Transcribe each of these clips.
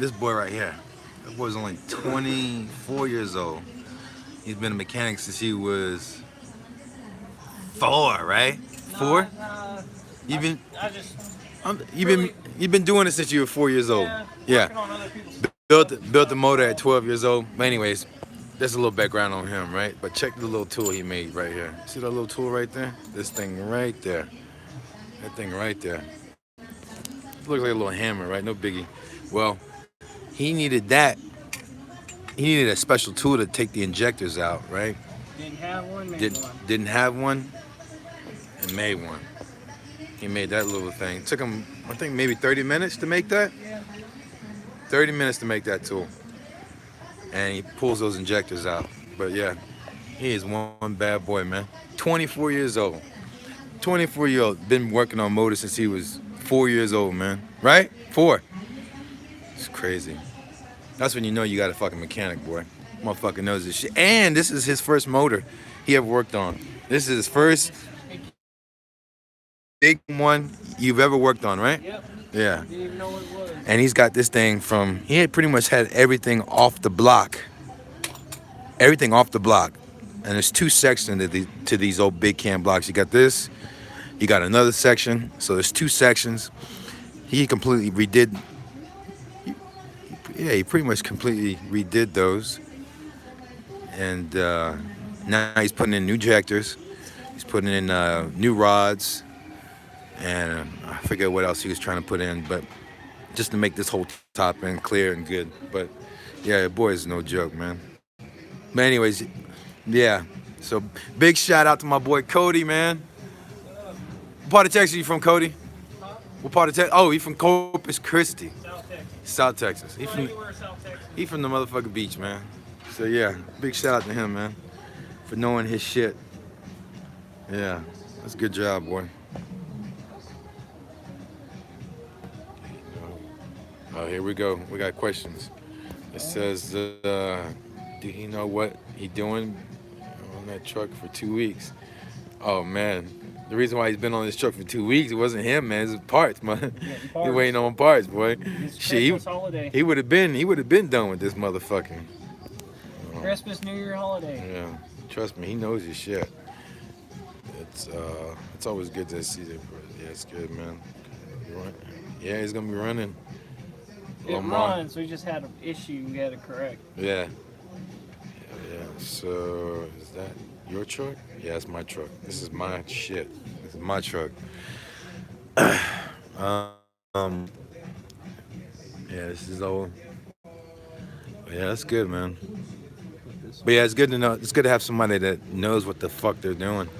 This boy right here. That boy's only 24 years old. He's been a mechanic since he was 4, right? No, 4? no. You've been I just you've really, been doing it since you were 4 years old. yeah, Yeah. working on other people's Built the stuff. motor at So 12 years old. But anyways, there's a little background on him, right? But check the little tool he made right here. See that little tool right there? This thing right there. That thing right there. It looks like a little hammer, right? No biggie. Well, he needed that. He needed a special tool to take the injectors out, right? didn't have one, made Did, one. didn't have one and made one. He made that little thing. It took him, I think, maybe 30 minutes to make that. Yeah. 30 minutes to make that tool. And he pulls those injectors out. But yeah, he is one bad boy, man. 24 years old. 24 year old. Been working on motors since he was 4 years old, man. Right? 4. It's crazy. That's when you know you got a fucking mechanic, boy. Motherfucker knows this shit. And this is his first motor he ever worked on. This is his first big one you've ever worked on, right? Yep. Yeah. Didn't even know what it was. And he's got this thing from, he had pretty much had everything off the block. Everything off the block. And there's 2 sections to these old big cam blocks. You got this, you got another section. So there's 2 sections. He completely redid, yeah, he pretty much completely redid those. And now he's putting in new injectors. He's putting in new rods. And I forget what else he was trying to put in, but just to make this whole top end clear and good. But yeah, boy is no joke, man. But anyways, yeah. So big shout out to my boy Cody, man. What part of Texas are you from, Cody? Huh? What part of Texas? Oh, he from Corpus Christi, South Texas. South Texas. Well, anywhere South Texas. He from the motherfucking beach, man. So yeah, big shout out to him, man, for knowing his shit. Yeah, that's a good job, boy. Oh, here we go. We got questions. It says, do he know what he doing on that truck for 2 weeks? Oh man, the reason why he's been on this truck for 2 weeks, it wasn't him, man. It's his parts, man. Yeah, He waiting on parts, boy. It's Shit, Christmas holiday. he would have been done with this motherfucking. Christmas, New Year holiday. Yeah, trust me, he knows his shit. It's always good to see that. Yeah, it's good, man. Yeah, he's gonna be running. It Lamar. runs, we just had an issue we had to correct. Yeah. Yeah. So is that your truck? Yeah, it's my truck. This is my shit. This is my truck. Yeah, this is old. Yeah, that's good, man. But yeah, it's good to know. It's good to have somebody that knows what the fuck they're doing.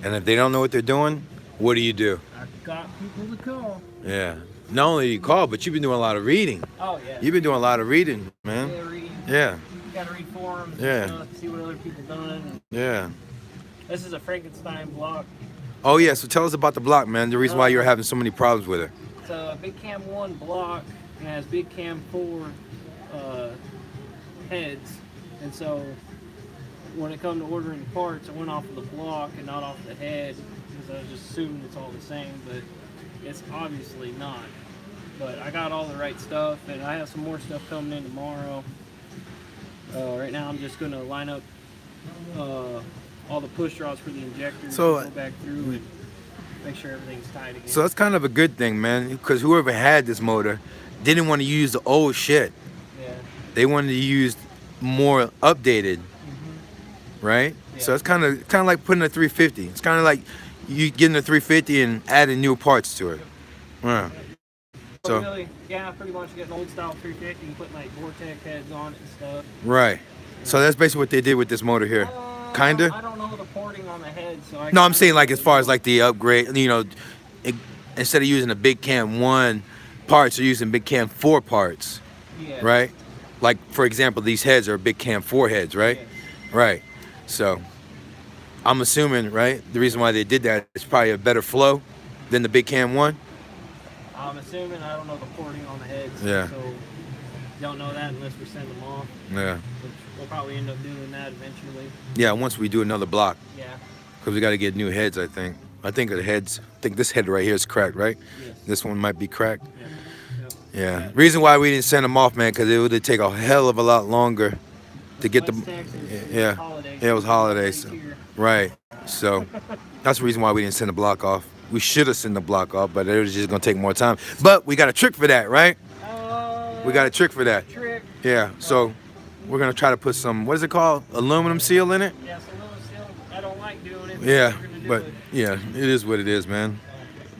And if they don't know what they're doing, what do? I got people to call. Yeah. Not only you call, but you've been doing a lot of reading. Oh, yeah. You've been doing a lot of reading, man. Yeah, read. Yeah. You gotta read forums Yeah. and stuff, see what other people done. Yeah. This is a Frankenstein block. Oh yeah. So tell us about the block, man. The reason why you're having so many problems with it. It's a Big Cam 1 block and it has Big Cam 4 heads. And so when it come to ordering parts, I went off of the block and not off the head because I just assumed it's all the same, but it's obviously not. But I got all the right stuff and I have some more stuff coming in tomorrow. Right now I'm just going to line up all the push rods for the injectors, So, go back through and make sure everything's tight again. So that's kind of a good thing, man, because whoever had this motor didn't want to use the old shit. Yeah. They wanted to use more updated, right? Yeah. So it's kind of like putting a 350. It's kind of like you getting a 350 and adding new parts to it. Yeah. So really, yeah, pretty much getting old style 350 and putting like Vortex heads on it and stuff. right. So that's basically what they did with this motor here. Kinda. I don't know the porting on the head, so No, I'm saying like as far as like the upgrade, you know, instead of using a Big Cam 1 parts, they're using Big Cam 4 parts, yeah. right? Like for example, these heads are Big Cam 4 heads, right? Yeah. Right. So I'm assuming, right, the reason why they did that is probably a better flow than the Big Cam 1. I'm assuming I don't know the porting on the heads. Yeah. So don't know that unless we send them off. Yeah. Which we'll probably end up doing that eventually. Yeah, once we do another block, Yeah. because we got to get new heads, I think. I think the heads, I think this head right here is cracked, right? Yes. This one might be cracked. Yeah. Yep. Yeah. Reason why we didn't send them off, man, because it would take a hell of a lot longer to get the. West Texas is Yeah. holiday Yeah, it was season, holidays. nobody's here. Right. So that's the reason why we didn't send the block off. We should have sent the block off, but it was just gonna take more time. But we got a trick for that, right? We got a trick for that. Trick. Yeah. So we're gonna try to put some, what is it called? Aluminum seal in it. Yeah, so little seal. I don't like doing it. Yeah. We're gonna do But it. yeah, it is what it is, man.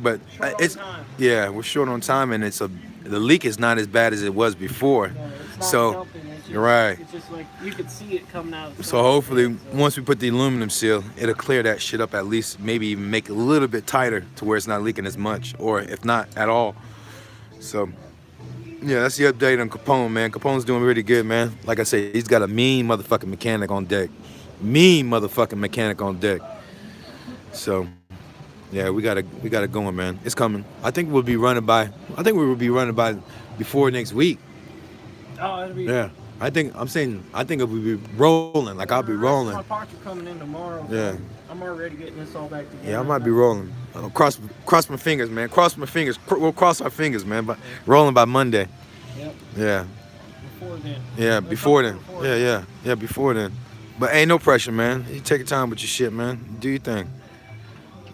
But Short on it's time. yeah, we're short on time, and the leak is not as bad as it was before. No, it's not So helping. It's just, right. It's just like you could see it coming out. Of the So side. hopefully, So- once we put the aluminum seal, it'll clear that shit up at least. Maybe even make it a little bit tighter to where it's not leaking as much, or if not at all. So yeah, that's the update on Capone, man. Capone's doing really good, man. Like I said, he's got a mean motherfucking mechanic on deck. Mean motherfucking mechanic on deck. So yeah, we got it going, man. It's coming. I think we will be running by before next week. Oh, it'll be. Yeah. I think it will be rolling. Like I'll be rolling. My parts are coming in tomorrow. So Yeah. I'm already getting this all back together. Yeah, I might be rolling. Cross my fingers, man. Cross my fingers. We'll cross our fingers, man. But rolling by Monday. Yep. Yeah. Before then. Yeah, before then. Before Yeah, before then. But ain't no pressure, man. You take your time with your shit, man. Do your thing.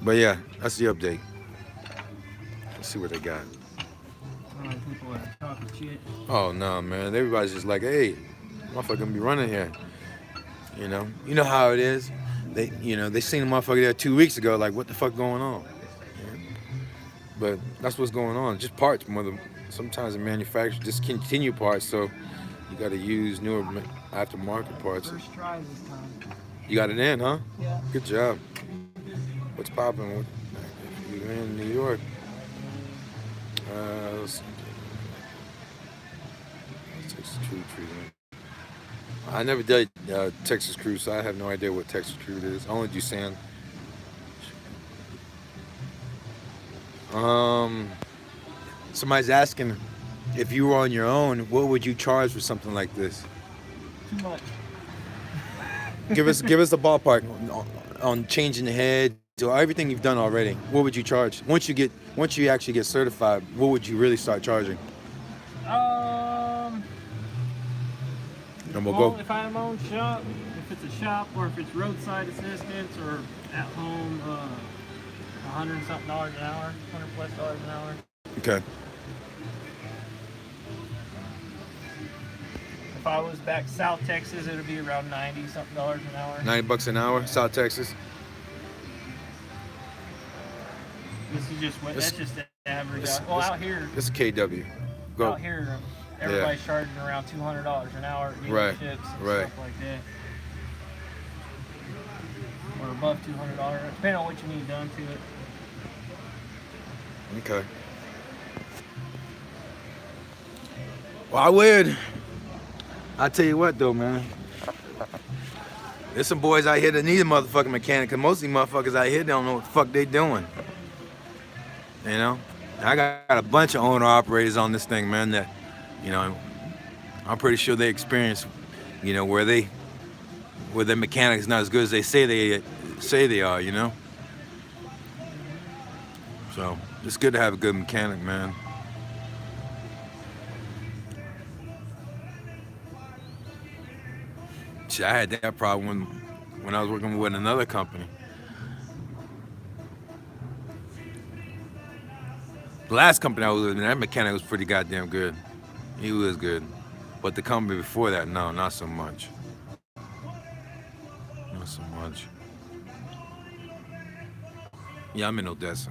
But yeah, that's the update. Let's see what they got. People are talking shit. Oh no, man. Everybody's just like, hey, motherfucker gonna be running here. You know how it is. They seen the motherfucker there 2 weeks ago. Like, what the fuck going on? Yeah. But that's what's going on. Just parts, sometimes the manufacturer discontinue parts, so you got to use newer aftermarket parts. First try this time. You got it in, huh? Yeah. Good job. What's popping? You're in New York. Let's see. Texas Crude treatment. I never did Texas Crude, so I have no idea what Texas Crude is. I only do sand. Somebody's asking if you were on your own, what would you charge for something like this? Too much. Give us the ballpark on changing the head to everything you've done already. What would you charge once you actually get certified? What would you really start charging? And we'll go. If I have my own shop, if it's a shop or if it's roadside assistance or at home, $100 and something an hour, $100+ an hour. Okay. If I was back South Texas, it would be around $90 something an hour. $90 an hour, South Texas. This is just that's just the average. Well, out here, This is KW. Go. out here, everybody's charging around $200 an hour at Right, dealerships and right. stuff like that. Or above $200, depending on what you need done to it. Okay. Well, I tell you what though, man. There's some boys out here that need a motherfucking mechanic, cause most of these motherfuckers out here don't know what the fuck they doing. You know? I got a bunch of owner operators on this thing, man, that, I'm pretty sure they experience, where their mechanic is not as good as they say they are, So it's good to have a good mechanic, man. Shit, I had that problem when I was working with another company. The last company I was with, that mechanic was pretty goddamn good. He was good. But the company before that, no, not so much. Not so much. Yeah, I'm in Odessa.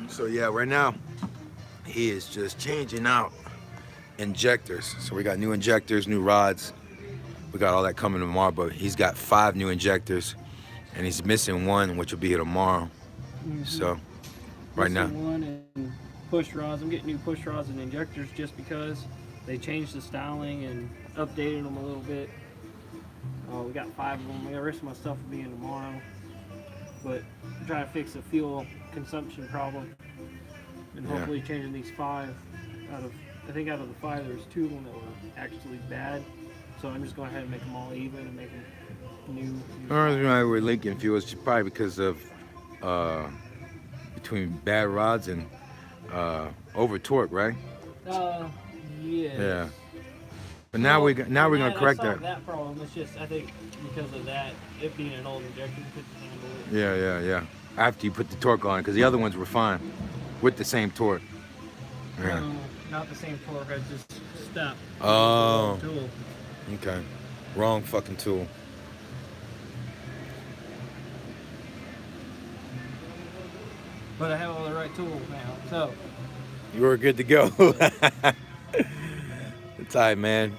So yeah, right now, he is just changing out injectors. So we got new injectors, new rods. We got all that coming tomorrow, but he's got 5 new injectors and he's missing one, which will be here tomorrow. Mm-hmm. So right now, one and push rods. I'm getting new push rods and injectors just because they changed the styling and updated them a little bit. We got 5 of them. The rest of my stuff will be in tomorrow. But I'm trying to fix the fuel consumption problem and hopefully changing these 5 out of the 5, there's 2 of them that were actually bad. So I'm just going ahead and make them all even and make them new. The only reason why we're leaking fuel is probably because of uh, between bad rods and over torque, right? Uh, yes. Yeah. But now Well, now we're gonna I correct that. solved that problem. It's just I think because of that, it being an old injector, you couldn't handle it. Yeah. After you put the torque on, because the other ones were fine with the same torque. Yeah. No, not the same torque. I just stopped. Oh. Tool. Okay. Wrong fucking tool. But I have all the right tools now. So You were good to go. It's alright, man.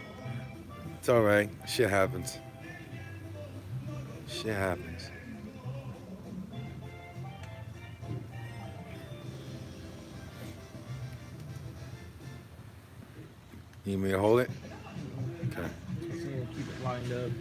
It's alright. Shit happens. Shit happens. You need me to hold it? Okay. let's see, keep it lined up.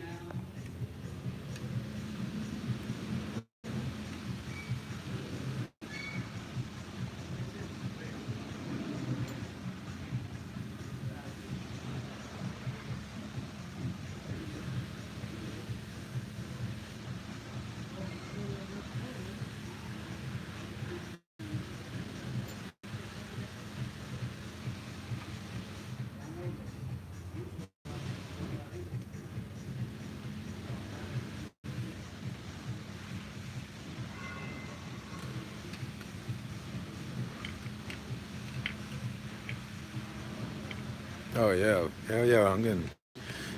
Oh yeah. Hell yeah. I'm getting.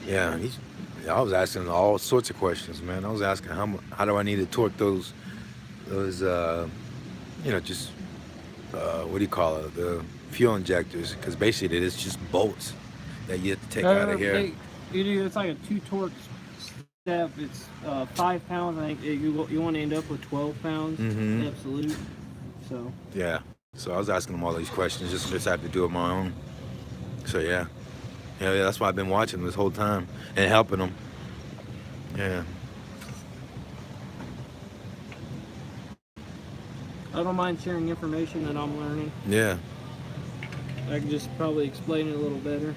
Yeah. I was asking all sorts of questions, man. I was asking how do I need to torque those just what do you call it, the fuel injectors, because basically it is just bolts that you have to take out of here. It's like a 2 torque step. It's 5 pounds. I think you want to end up with 12 pounds absolute. So Yeah, so I was asking them all these questions, just have to do it my own. So yeah, that's why I've been watching this whole time and helping them. Yeah. I don't mind sharing information that I'm learning. Yeah. I can just probably explain it a little better.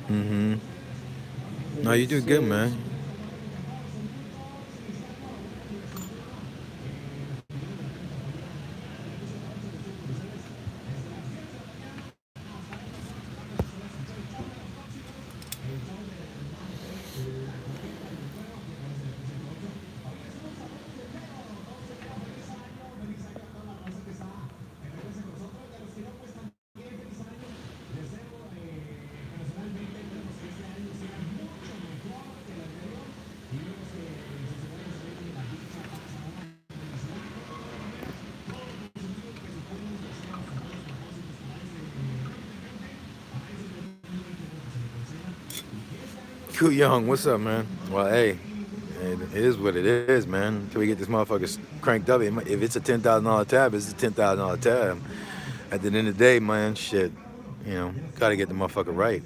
No, you do good, man. Cool Young, what's up, man? Well, hey, it is what it is, man. Until we get this motherfucker cranked up, if it's a $10,000 tab, it's a $10,000 tab. At the end of the day, man, shit, gotta get the motherfucker right.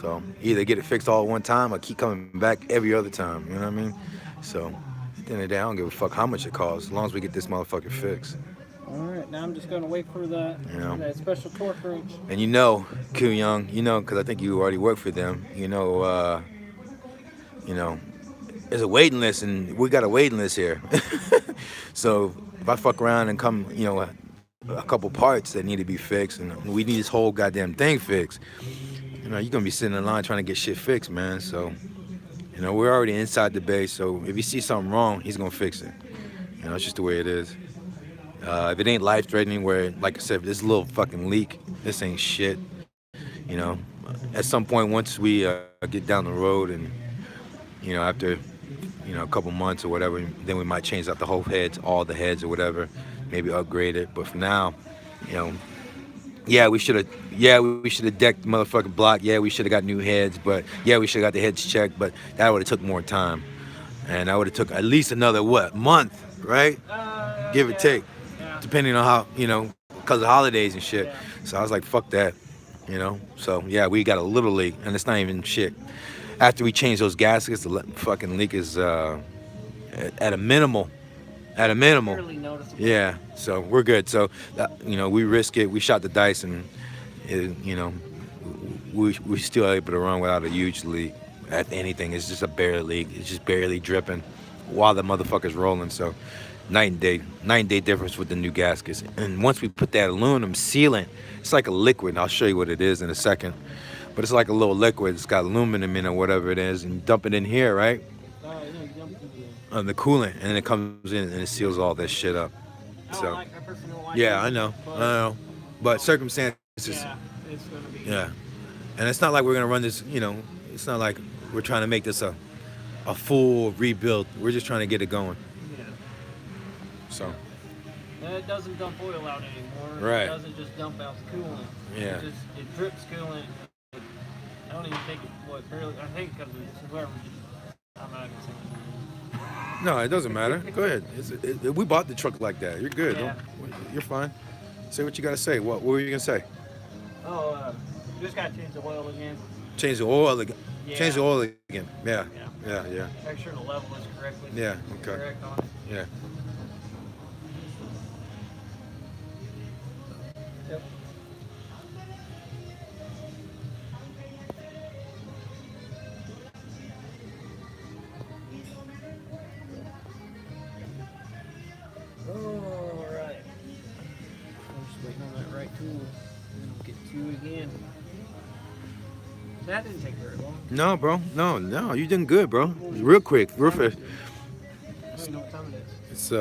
So either get it fixed all at one time or keep coming back every other time. You know what I mean? So at the end of the day, I don't give a fuck how much it costs, as long as we get this motherfucker fixed. All right, now I'm just gonna wait for that special torque wrench. And Q Young, because I think you already work for them. There's a waiting list, and we got a waiting list here. So if I fuck around and come, a couple parts that need to be fixed, and we need this whole goddamn thing fixed, you're gonna be sitting in line trying to get shit fixed, man. So, we're already inside the base. So if you see something wrong, he's gonna fix it. It's just the way it is. If it ain't life-threatening, where, like I said, this little fucking leak, this ain't shit. At some point, once we get down the road, and after a couple months or whatever, then we might change out the whole heads, all the heads or whatever, maybe upgrade it. But for now, we should have decked the motherfucking block. Yeah, we should have got new heads, but we should have got the heads checked. But that would have took more time, and that would have took at least another month, right? Give or take, depending on how because of holidays and shit. Yeah. So I was like, fuck that, So we got a little leak, and it's not even shit. After we change those gaskets, the fucking leak is at a minimal. Fairly noticeable. Yeah, so we're good. So we risk it. We shot the dice, and we still able to run without a huge leak. at anything. It's just a bare leak. It's just barely dripping while the motherfucker's rolling. So night and day difference with the new gaskets. And once we put that aluminum sealant, it's like a liquid. I'll show you what it is in a second. But it's like a little liquid. It's got aluminum in it or whatever it is. And you dump it in here, right? On the coolant, and it comes in and it seals all this shit up. So, yeah, I know. But circumstances, Yeah, it's gonna be. yeah. And it's not like we're gonna run this, it's not like we're trying to make this a full rebuild. We're just trying to get it going. Yeah. So, And it doesn't dump oil out anymore. Right. It doesn't just dump out the coolant. Yeah. It drips coolant. I don't even think barely. I think because it's whoever. I'm not gonna say anything. no, it doesn't matter. Go ahead. We bought the truck like that. You're good. Yeah. You're fine. Say what you gotta say. What were you gonna say? Oh, just gotta change the oil again. Change the oil again. Yeah. Change the oil again. Yeah. Yeah. Make sure the level is correctly. Yeah. Okay. Correct on it. Yeah. Yep. All right. I'm just waiting on that right tool. And then I'll get to it again. That didn't take very long. No, bro. No. You did good, bro. Real quick, real fast. I don't even know what time it is.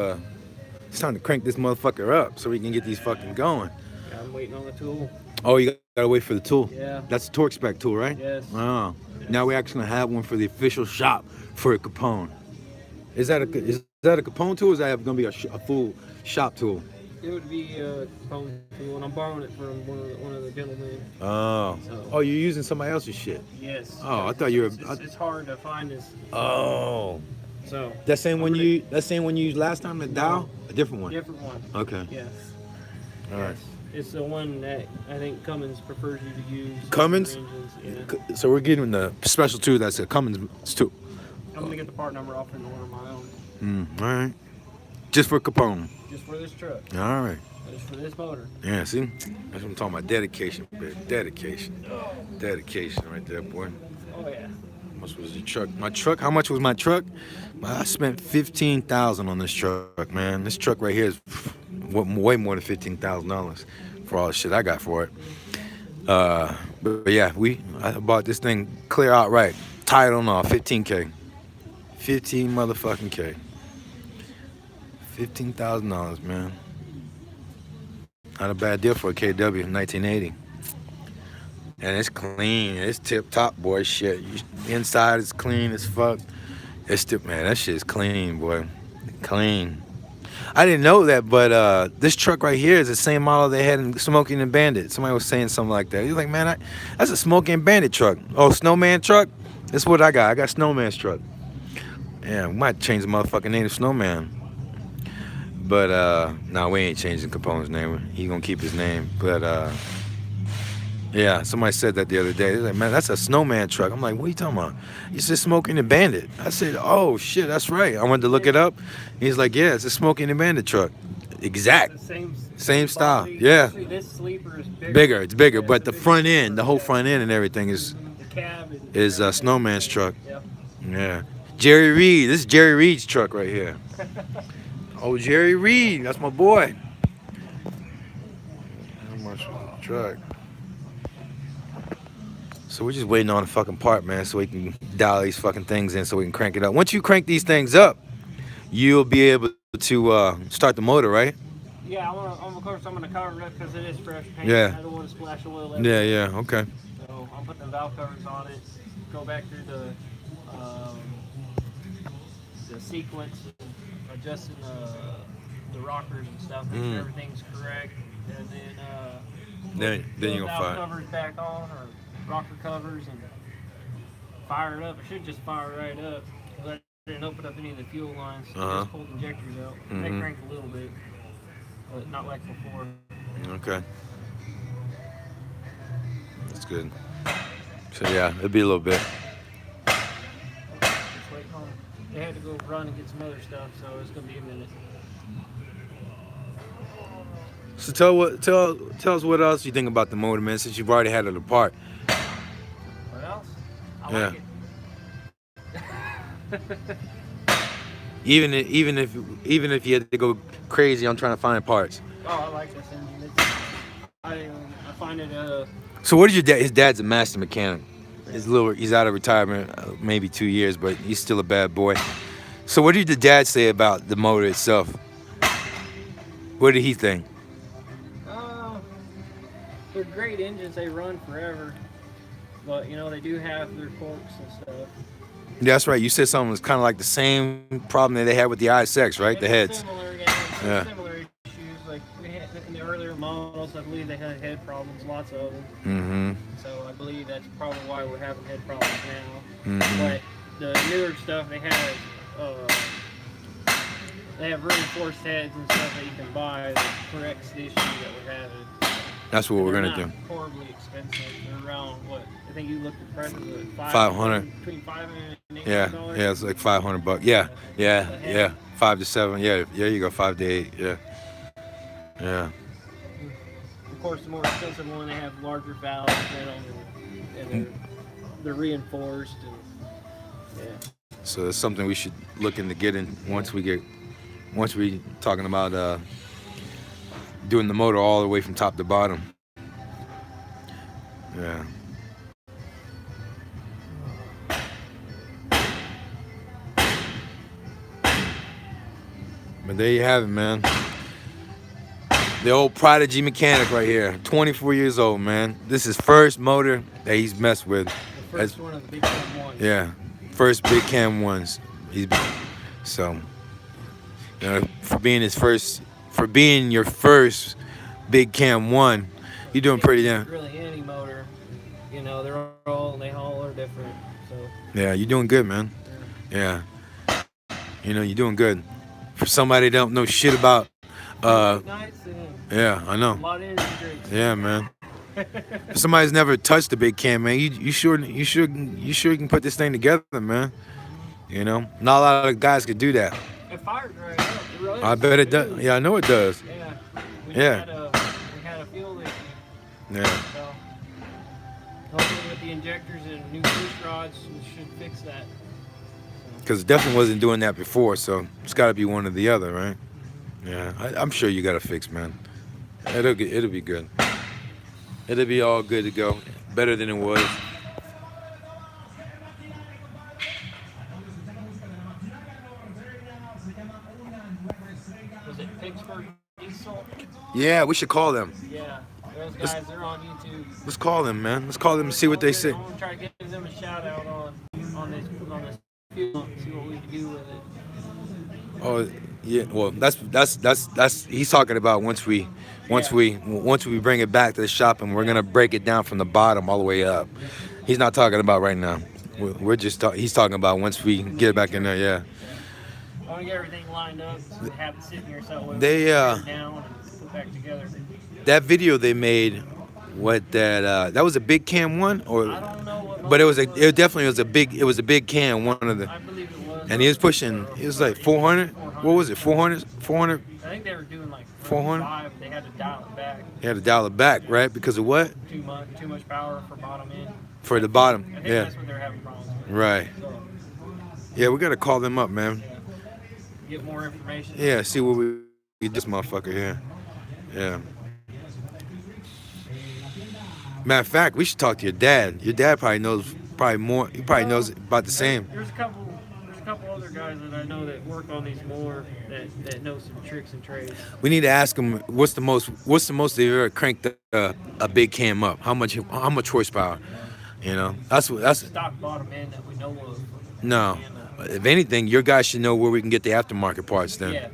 It's time to crank this motherfucker up so we can get these fucking going. Yeah, I'm waiting on the tool. Oh, you gotta wait for the tool. Yeah. That's the torque spec tool, right? Yes. Oh. Now we actually have one for the official shop for a Capone. Is that a Capone tool? Or is that gonna be a full shop tool? It would be a phone tool, and I'm borrowing it from one of the gentlemen. Oh. So- Oh, you're using somebody else's shit. Yes. Oh, I thought you were. It's hard to find this. Oh. So. That same one you used last time, the Dow? A different one. Different one. Okay. Yes. All right. It's the one that I think Cummins prefers you to use. Cummins? for engines, yeah. So we're getting the special tool that's a Cummins tool. I'm gonna get the part number off and order my own. All right. Just for Capone. Just for this truck. All right. Just for this motor. Yeah, see? That's what I'm talking about. Dedication, baby. Dedication. Dedication right there, boy. Oh yeah. How much was your truck? My truck? How much was my truck? I spent $15,000 on this truck, man. This truck right here is way more than $15,000 for all the shit I got for it. But yeah, I bought this thing clear outright. Title and all, $15K. 15 motherfucking K. $15,000, man. Not a bad deal for a KW in 1980. And it's clean. It's tip top, boy. Shit. Inside is clean as fuck. Man, that shit is clean, boy. Clean. I didn't know that, but this truck right here is the same model they had in Smoking and Bandit. Somebody was saying something like that. He was like, man, that's a Smoking and Bandit truck. Oh, Snowman truck? That's what I got. I got Snowman's truck. Yeah, we might change the motherfucking name to Snowman. But, no, we ain't changing Capone's name. He gonna keep his name. But, yeah, somebody said that the other day. They're like, man, that's a Snowman truck. I'm like, what are you talking about? He said Smoking and Bandit. I said, oh, shit, that's right. I went to look it up. He's like, yeah, it's a Smoking and Bandit truck. Exact. The same style. body. Yeah. Actually, this sleeper is bigger. Bigger. It's bigger. Yeah, But it's the a big front end, sleeper. the whole front end and everything is The cab Snowman's truck. Yep. Yeah. Jerry Reed. This is Jerry Reed's truck right here. Oh, Jerry Reed. That's my boy. How much was the truck? So we're just waiting on a fucking part, man, so we can dial these fucking things in so we can crank it up. Once you crank these things up, you'll be able to start the motor, right? Yeah, of course I'm gonna cover it up because it is fresh paint. Yeah. I don't want to splash oil. Yeah, okay. So I'm putting the valve covers on it. Go back through the sequence, and adjusting the rockers and stuff, make sure everything's correct, and then Then you're put gonna valve fire. covers back on, or rocker covers, and fire it up. It should just fire right up. 'Cause I didn't open up any of the fuel lines. So I just pulled injectors out. They cranked a little bit, but not like before. Okay. That's good. So yeah, it'll be a little bit. Just waiting on. They had to go run and get some other stuff, so it's gonna be a minute. So tell us what else you think about the motor, man, since you've already had it apart. What else? I Yeah. like it. Even if you had to go crazy on trying to find parts. Oh, I like this engine. I find it So what did your dad? His dad's a master mechanic. He's out of retirement, maybe 2 years, but he's still a bad boy. So what did the dad say about the motor itself? What did he think? uh, they're great engines. They run forever, but they do have their quirks and stuff. Yeah, that's right. You said something was kind of like the same problem that they had with the ISX, right? The It's heads. similar, Yeah. similar issues. Like we had in the earlier models, I believe they had head problems, lots of them. Mm-hmm. So I believe that's probably why we're having head problems now. Mm-hmm. But the newer stuff, they have reinforced heads and stuff that you can buy that corrects the issue that we're having. That's what we're They're gonna not do. horribly expensive. They're around what? I think you looked at prices at 500. between $500 and Yeah, $800. yeah, it's like $500. Yeah, yeah. 5 to 7. Yeah, yeah. You go 5 to 8. Yeah, yeah. Of course, the more expensive one, they have larger valves in them, and they're reinforced. And yeah. So it's something we should look into getting once we talking about doing the motor all the way from top to bottom. Yeah. But there you have it, man. The old prodigy mechanic right here, 24 years old, man. This is first motor that he's messed with. The first one of the big cam ones. Yeah, first big cam ones. So, for being your first big cam one, you're doing pretty damn. Really, any motor, they all are different. So Yeah, you're doing good, man. Yeah, you're doing good. For somebody that don't know shit about. nights and Yeah, I a know. lot of energy drinks. Yeah, man. For somebody's never touched a big cam, man, you sure can put this thing together, man. Not a lot of guys could do that. It fires right up. It runs I bet it does. smooth. Yeah, I know it does. Yeah. Yeah. We had a fuel issue. Yeah. So hopefully with the injectors and new push rods, we should fix that. Because it definitely wasn't doing that before, so it's got to be one or the other, right? Yeah, I'm sure you got to fix, man. It'll be good. It'll be all good to go. Better than it was. Was it Pittsburgh Diesel? Yeah, we should call them. Yeah. Those guys, they're on YouTube. Let's call them, man. Let's call them and see what they say. I'm gonna try to give them a shout out on this fuel and see what we can do with it. Oh, yeah. Well, that's he's talking about once we bring it back to the shop and we're gonna break it down from the bottom all the way up. He's not talking about right now. He's talking about once we get it back in there. Yeah. I want to get everything lined up and have it sitting here so we They, can put it down and put back together. That video they made, that was a big cam one, or I don't know what but it definitely was a big cam, one of the, I believe it was. and he was like 400. What was it? 400. I think they were doing like 400? 5. They had to dial it back. He had to dial it back, right? Because of what? Too much power for bottom end. For the bottom. I think Yeah. that's what they're having problems with. Right. So, Yeah, we gotta call them up, man. get more information. Yeah, see what we get this motherfucker here. Yeah. Matter of fact, we should talk to your dad. Your dad probably knows more. He probably knows about the same. There's a couple other guys that I know that work on these more that know some tricks and trades. We need to ask him what's the most they've ever cranked a big cam up. How much horsepower? That's Stock bottom end that we know of. no. If anything, your guy should know where we can get the aftermarket parts then. Yeah.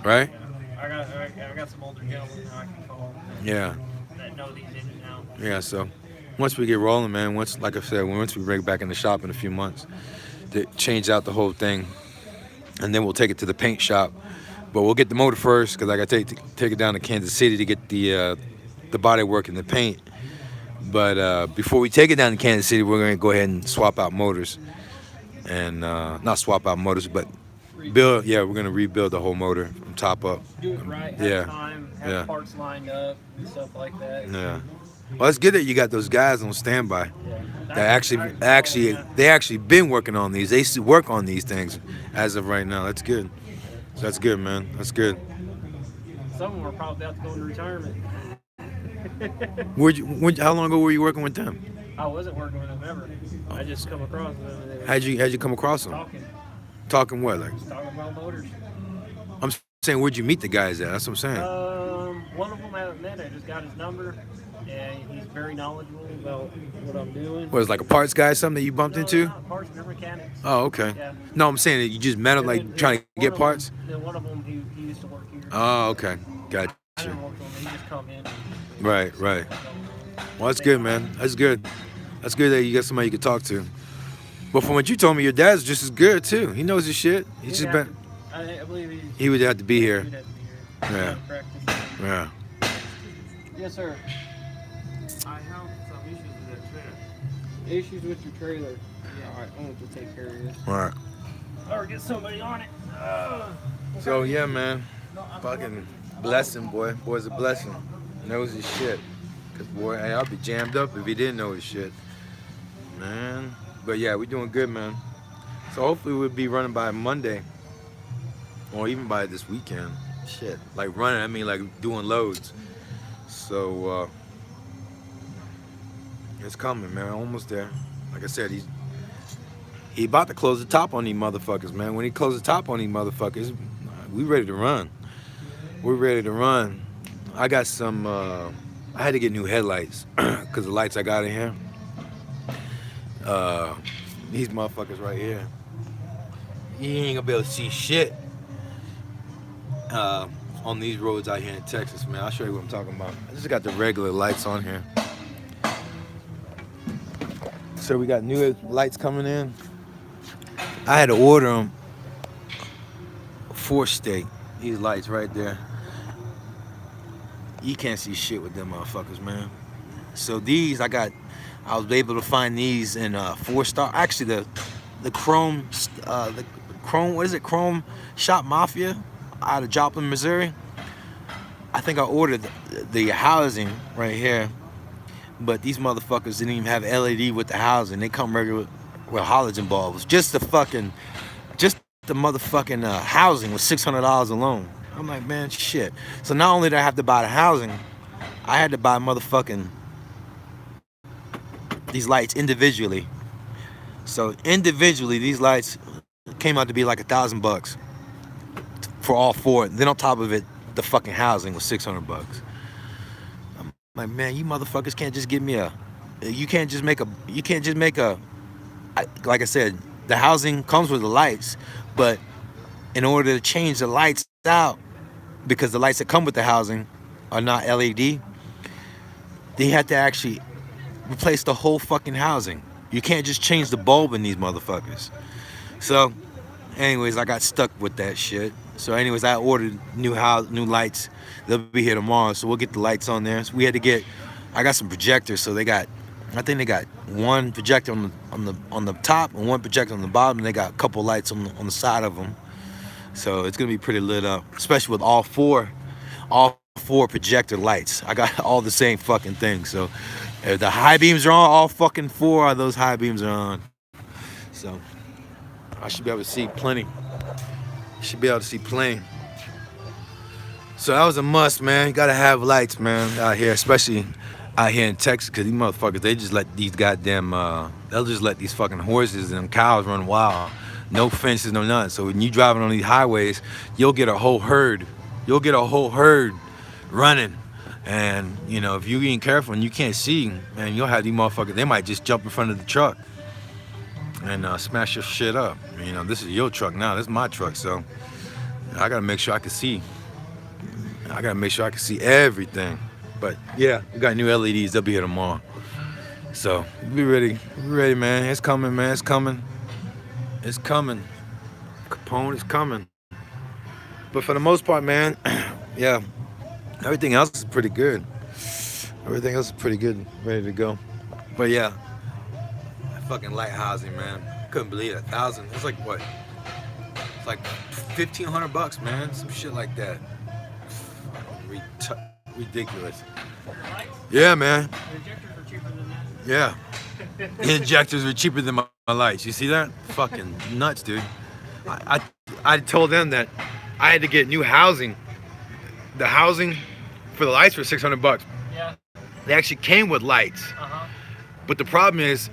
Right? Yeah. I got some older gentlemen I can call. Yeah. That know these in and out. Yeah, so once we get rolling, man, like I said, once we bring it back in the shop in a few months, to change out the whole thing, and then we'll take it to the paint shop. But we'll get the motor first, because I got to take it down to Kansas City to get the body work and the paint. But before we take it down to Kansas City, we're going to go ahead and swap out motors. And not swap out motors, but build. Yeah, we're going to rebuild the whole motor from top up. Do it right. Yeah. Have time. Have Yeah. parts lined up and stuff like that. Yeah. Well, it's good that you got those guys on standby. Yeah. That they actually been working on these. They used to work on these things as of right now. That's good. That's good, man. That's good. Some of them are probably about to go into retirement. How long ago were you working with them? I wasn't working with them ever. I just come across them and they were How'd you come across them? talking, Talking what? Like, just talking about motors. I'm saying, where'd you meet the guys at? That's what I'm saying. One of them I haven't met. I just got his number, and he's very knowledgeable about what I'm doing. Was like a parts guy, something that you bumped No, into? not parts, they're mechanics. Oh, okay. Yeah. No, I'm saying that you just met him, like Then trying to one get of parts. Them, then one of them, he used to work here. Oh, okay. I Gotcha. never worked with him. He just come in. Right, right. Well, that's good, man. That's good. That's good that you got somebody you can talk to. But from what you told me, your dad's just as good too. He knows his shit. He's just been. I believe He would have to be here. he'd have to be here. Yeah. Practice. Yeah. Yes, sir. I have some issues with the trailer. Issues with your trailer. Yeah. All right, I'm going to take care of this. All right. Or get somebody on it. So yeah, man. Fucking blessing, boy. Boy's a blessing. Knows his shit. Cause boy, hey, I'll be jammed up if he didn't know his shit, man. But yeah, we doing good, man. So hopefully we'll be running by Monday, or even by this weekend. Shit, like running. I mean, like doing loads. So it's coming, man. Almost there. Like I said, he about to close the top on these motherfuckers, man. When he closes the top on these motherfuckers, we ready to run. We're ready to run. I got some. I had to get new headlights because the lights I got in here. These motherfuckers right here. You ain't gonna be able to see shit on these roads out here in Texas, man. I'll show you what I'm talking about. I just got the regular lights on here. So we got new lights coming in. I had to order them for state. These lights right there. You can't see shit with them motherfuckers, man. So these I was able to find these in 4-star. Actually, the Chrome, what is it? Chrome Shop Mafia out of Joplin, Missouri. I think I ordered the housing right here, but these motherfuckers didn't even have LED with the housing. They come regular with halogen bulbs. Just the motherfucking housing was $600 alone. I'm like, man, shit. So not only did I have to buy the housing, I had to buy motherfucking these lights individually. So individually, these lights came out to be like $1,000 for all four. Then on top of it, the fucking housing was $600. I'm like, man, you motherfuckers can't just give me like I said, the housing comes with the lights, but in order to change the lights out, because the lights that come with the housing are not LED, they had to actually replace the whole fucking housing. You can't just change the bulb in these motherfuckers. So, anyways, I got stuck with that shit. So, anyways, I ordered new lights. They'll be here tomorrow, so we'll get the lights on there. So I got some projectors, so I think they got one projector on the top and one projector on the bottom, and they got a couple lights on the side of them. So it's gonna be pretty lit up, especially with all four projector lights. I got all the same fucking thing. So if the high beams are on, all fucking four of those high beams are on. So I should be able to see plenty. So that was a must, man. You gotta have lights, man, out here, especially out here in Texas, because these motherfuckers, they just let these goddamn, they'll just let these fucking horses and cows run wild. No fences, no nothing. So when you driving on these highways, you'll get a whole herd. Running. And, you know, if you ain't careful and you can't see, man, you'll have these motherfuckers, they might just jump in front of the truck and smash your shit up. You know, this is your truck now. This is my truck, so I gotta make sure I can see. I gotta make sure I can see everything. But yeah, we got new LEDs. They'll be here tomorrow. So be ready. Be ready, man. It's coming, man. It's coming. It's coming. Capone is coming. But for the most part, man, yeah, everything else is pretty good. Everything else is pretty good, ready to go. But yeah, that fucking light housing, man. Couldn't believe it. 1,000. It's like what? It's like $1,500, man. Some shit like that. Ridiculous. Lights? Yeah, man. The injectors are cheaper than that. Yeah. The injectors were cheaper than my lights. You see that? Fucking nuts, dude. I told them that I had to get new housing. The housing for the lights were $600. Yeah. They actually came with lights, Uh-huh. but the problem is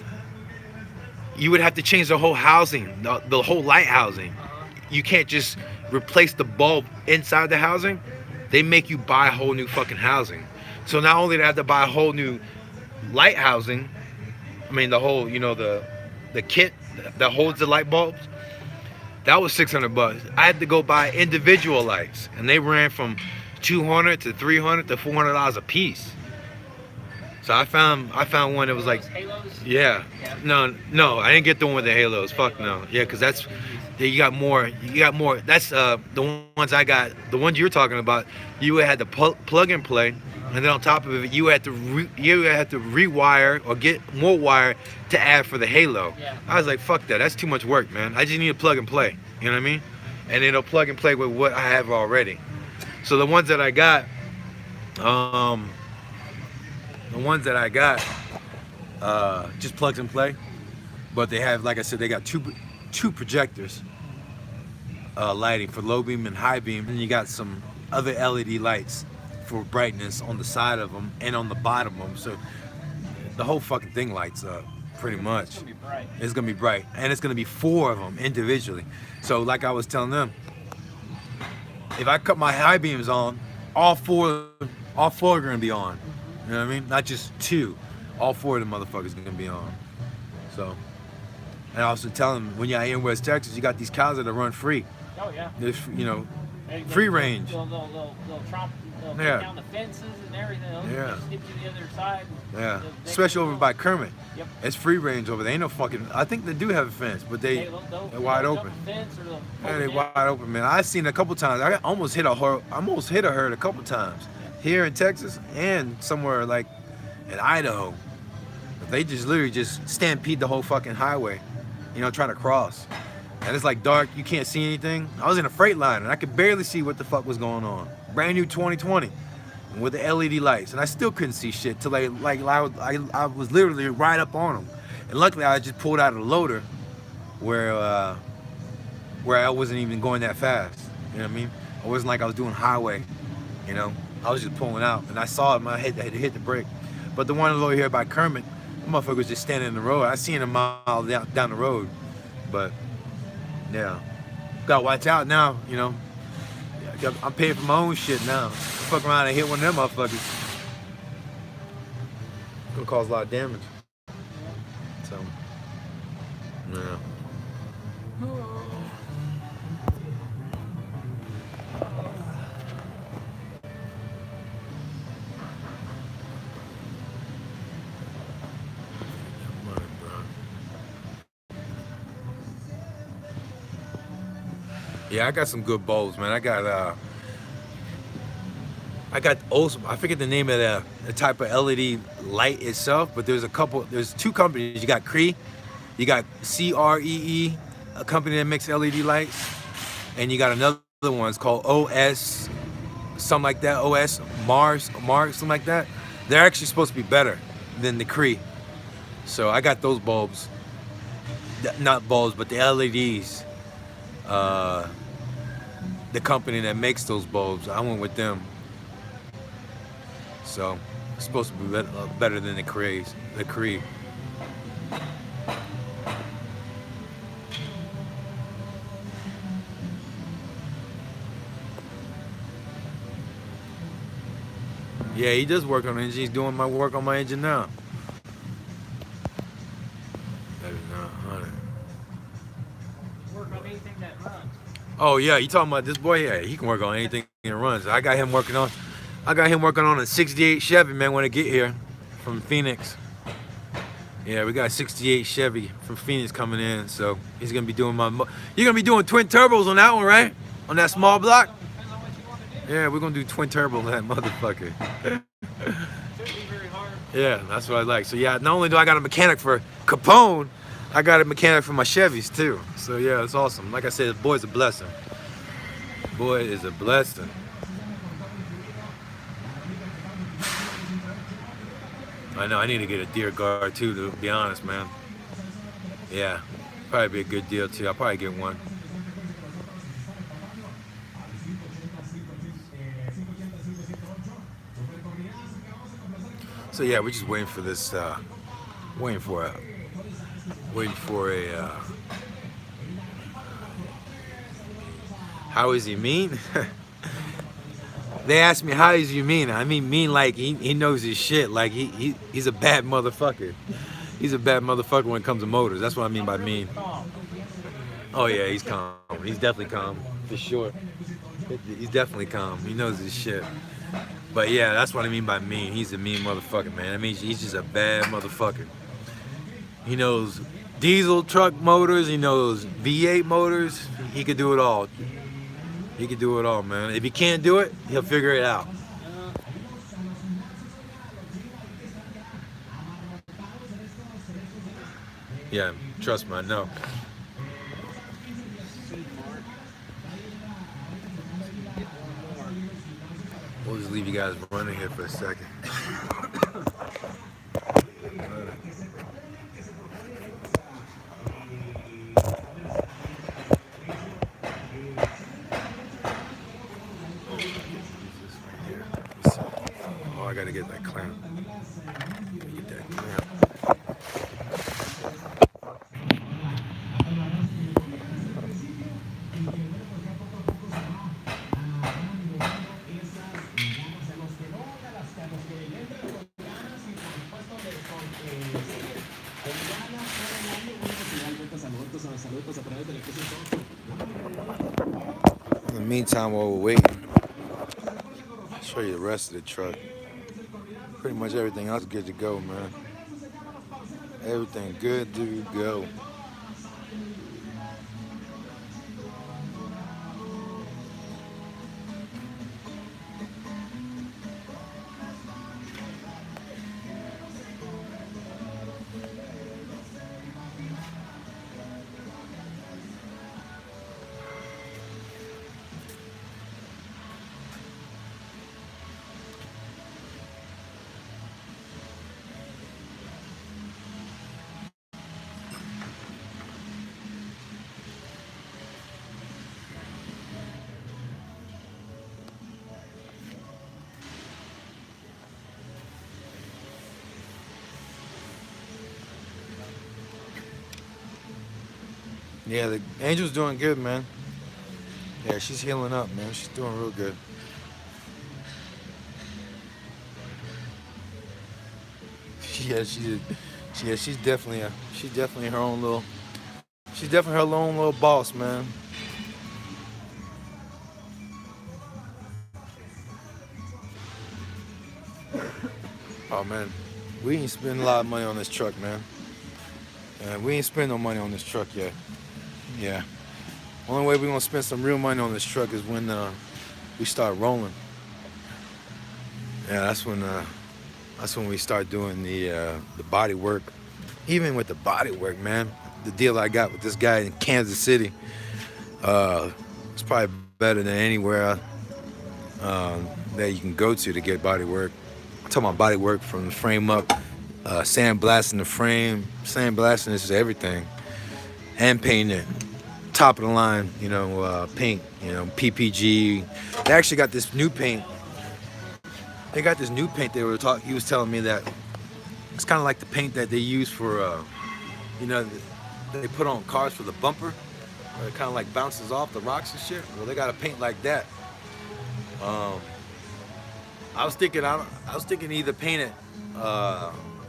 you would have to change the whole housing, the whole light housing. Uh-huh. You can't just replace the bulb inside the housing. They make you buy a whole new fucking housing. So not only did I have to buy a whole new light housing, I mean the whole, the kit that holds the light bulbs, that was $600. I had to go buy individual lights, and they ran from $200 to $300 to $400 a piece. So I found one that was like, Those halos? yeah, Yeah. no, I didn't get the one with the halos. Fuck no, yeah, because that's you got more. That's the ones I got. The ones you're talking about, you had to plug and play, and then on top of it, you had to rewire or get more wire to add for the halo. Yeah. I was like, fuck that. That's too much work, man. I just need to plug and play. You know what I mean? And it'll plug and play with what I have already. So the ones that I got, just plugs and play. But they have, like I said, they got two projectors, lighting for low beam and high beam, and you got some other LED lights for brightness on the side of them and on the bottom of them. So the whole fucking thing lights up, pretty much. It's gonna be bright. It's gonna be bright, and it's gonna be 4 of them individually. So like I was telling them, if I cut my high beams on, all four are gonna be on. You know what I mean? Not just 2. All 4 of the motherfuckers are gonna be on. So, and I also tell them, when you're out here in West Texas, you got these cows that run free. Oh yeah. There's, They- free they'll- range. They'll take Yeah. down the fences and everything. They'll Yeah. just get to the other side. Yeah, They especially can- over by Kermit. Yep. It's free range over there. Ain't no fucking. I think they do have a fence, but they're wide jump open. the fence or they'll Yeah, pull they it in. wide open, man. I seen it a couple times. I almost hit a herd a couple times here in Texas and somewhere like in Idaho. They just literally just stampede the whole fucking highway, trying to cross. And it's like dark, you can't see anything. I was in a freight line and I could barely see what the fuck was going on. Brand new 2020 with the LED lights, and I still couldn't see shit till I was literally right up on them. And luckily I just pulled out of the loader where I wasn't even going that fast. You know what I mean? It wasn't like I was doing highway. I was just pulling out, and I saw it. My head had to hit the brake. But the one over here by Kermit, the motherfucker was just standing in the road. I seen him a mile down the road, but yeah, gotta watch out now. I'm paying for my own shit now. Fuck around and hit one of them motherfuckers. Gonna cause a lot of damage. So, yeah. Yeah, I got some good bulbs, man. I got also, I forget the name of the type of LED light itself, but there's 2 companies. You got Cree, you got CREE, a company that makes LED lights, and you got another one. It's called OS, something like that. OS Mars, something like that. They're actually supposed to be better than the Cree. So I got those bulbs, not bulbs, but the LEDs. The company that makes those bulbs, I went with them. So it's supposed to be better than the Cree. Yeah, he does work on the engine. He's doing my work on my engine now. That is not 100. Work on anything that runs. Oh yeah, you talking about this boy? Yeah, he can work on anything that runs. I got him working on a '68 Chevy, man, when I get here from Phoenix. Yeah, we got a '68 Chevy from Phoenix coming in, so he's gonna be doing you're gonna be doing twin turbos on that one, right? On that small block? Depends on what you want to do. Yeah, we're gonna do twin turbo on that motherfucker. Shouldn't be very hard. Yeah, that's what I like. So yeah, not only do I got a mechanic for Capone, I got a mechanic for my Chevys too. So yeah, it's awesome. Like I said, the boy's a blessing. Boy is a blessing. I know I need to get a deer guard too, to be honest, man. Yeah, probably be a good deal too. I'll probably get one. So yeah, we're just waiting for this. Waiting for a. Waiting for a. How is he mean? They asked me how is he mean. I mean like he knows his shit. Like he's a bad motherfucker. He's a bad motherfucker when it comes to motors. That's what I mean by mean. Oh yeah, he's calm. He's definitely calm for sure. He's definitely calm. He knows his shit. But yeah, that's what I mean by mean. He's a mean motherfucker, man. I mean, he's just a bad motherfucker. He knows diesel truck motors. He knows V8 motors. He could do it all. He could do it all, man. If he can't do it, he'll figure it out. Yeah, trust me, I know. We'll just leave you guys running here for a second. Oh, I gotta get that clamp. Get that clamp. In the meantime, while we're waiting, I'll show you the rest of the truck. Pretty much everything else is good to go, man. Everything good to go. Yeah, the Angel's doing good, man. Yeah, she's healing up, man. She's doing real good. Yeah, she did. Yeah, she's definitely her own little. She's definitely her own little boss, man. Oh man, we ain't spending a lot of money on this truck, man. We ain't spending no money on this truck yet. Yeah. Only way we're gonna spend some real money on this truck is when we start rolling. Yeah, that's when we start doing the body work. Even with the body work, man, the deal I got with this guy in Kansas City, it's probably better than anywhere that you can go to get body work. I'm talking about body work from the frame up, sandblasting the frame, sandblasting is everything, and painting it. Top of the line, paint, PPG. They actually got this new paint. They got this new paint. He was telling me that it's kind of like the paint that they use for, they put on cars for the bumper, where it kind of like bounces off the rocks and shit. Well, they got a paint like that. I was thinking either paint it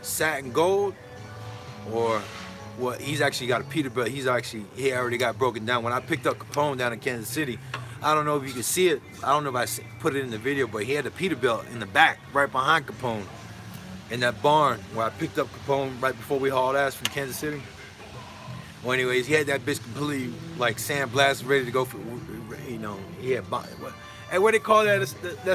satin gold, or well, he's actually got a Peterbilt. He already got broken down. When I picked up Capone down in Kansas City, I don't know if you can see it. I don't know if I put it in the video, but he had a Peterbilt in the back, right behind Capone, in that barn where I picked up Capone right before we hauled ass from Kansas City. Well, anyways, he had that bitch completely like sandblasted, ready to go for, he had, what they call that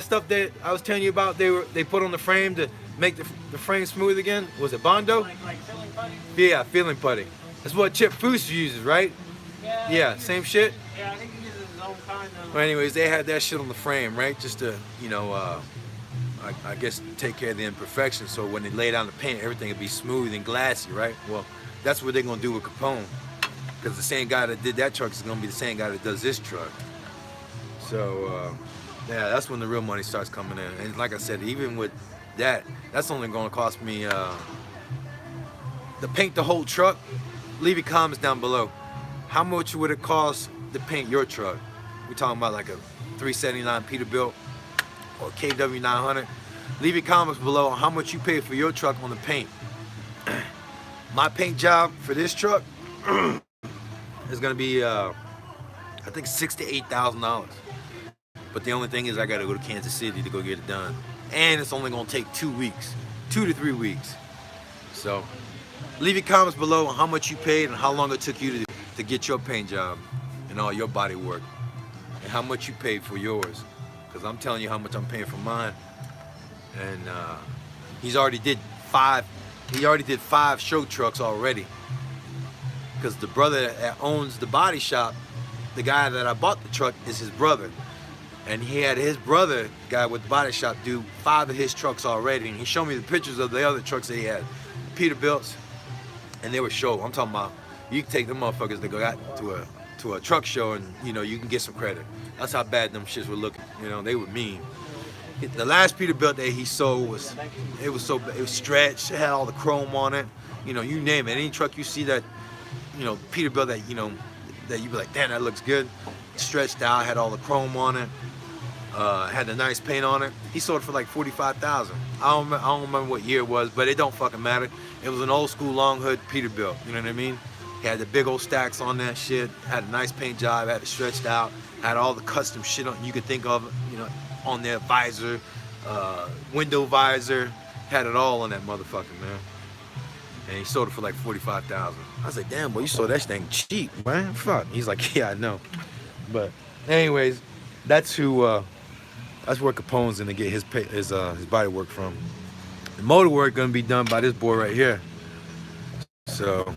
stuff that I was telling you about, they put on the frame to make the frame smooth again? Was it Bondo? Like filling putty? Yeah, filling putty. That's what Chip Foose uses, right? Yeah, same shit? Yeah, I think he uses his own kind of. Well, anyways, they had that shit on the frame, right? Just to, I guess take care of the imperfections. So when they lay down the paint, everything will be smooth and glassy, right? Well, that's what they're gonna do with Capone, because the same guy that did that truck is gonna be the same guy that does this truck. So yeah, that's when the real money starts coming in. And like I said, even with that, that's only gonna cost me to paint the whole truck. Leave your comments down below. How much would it cost to paint your truck? We're talking about like a 379 Peterbilt or KW900. Leave your comments below on how much you pay for your truck on the paint. My paint job for this truck is gonna be I think $6,000 to $8,000. But the only thing is I gotta go to Kansas City to go get it done. And it's only gonna take 2 weeks, 2 to 3 weeks. So leave your comments below on how much you paid and how long it took you to get your paint job and all your body work. And how much you paid for yours. Because I'm telling you how much I'm paying for mine. And he already did 5 show trucks already. Because the brother that owns the body shop, the guy that I bought the truck, is his brother. And he had his brother, the guy with the body shop, do 5 of his trucks already. And he showed me the pictures of the other trucks that he had. Peterbilts. And they were show. I'm talking about, you can take them motherfuckers that go out to a truck show and, you know, you can get some credit. That's how bad them shits were looking. You know, they were mean. The last Peterbilt that he sold was stretched. It had all the chrome on it. You know, you name it. Any truck you see that, you know, Peterbilt that, you know, that you be like, damn, that looks good. Stretched out, had all the chrome on it. Had the nice paint on it. He sold it for like $45,000. I don't remember what year it was, but it don't fucking matter. It was an old school long hood Peterbilt. You know what I mean? He had the big old stacks on that shit. Had a nice paint job. Had it stretched out. Had all the custom shit on you could think of. You know, on their visor, window visor. Had it all on that motherfucker, man. And he sold it for like $45,000. I was like, damn, boy, you sold that thing cheap, man. Fuck. He's like, yeah, I know. But anyways, that's who. That's where Capone's gonna get his body work from. The motor work gonna be done by this boy right here. So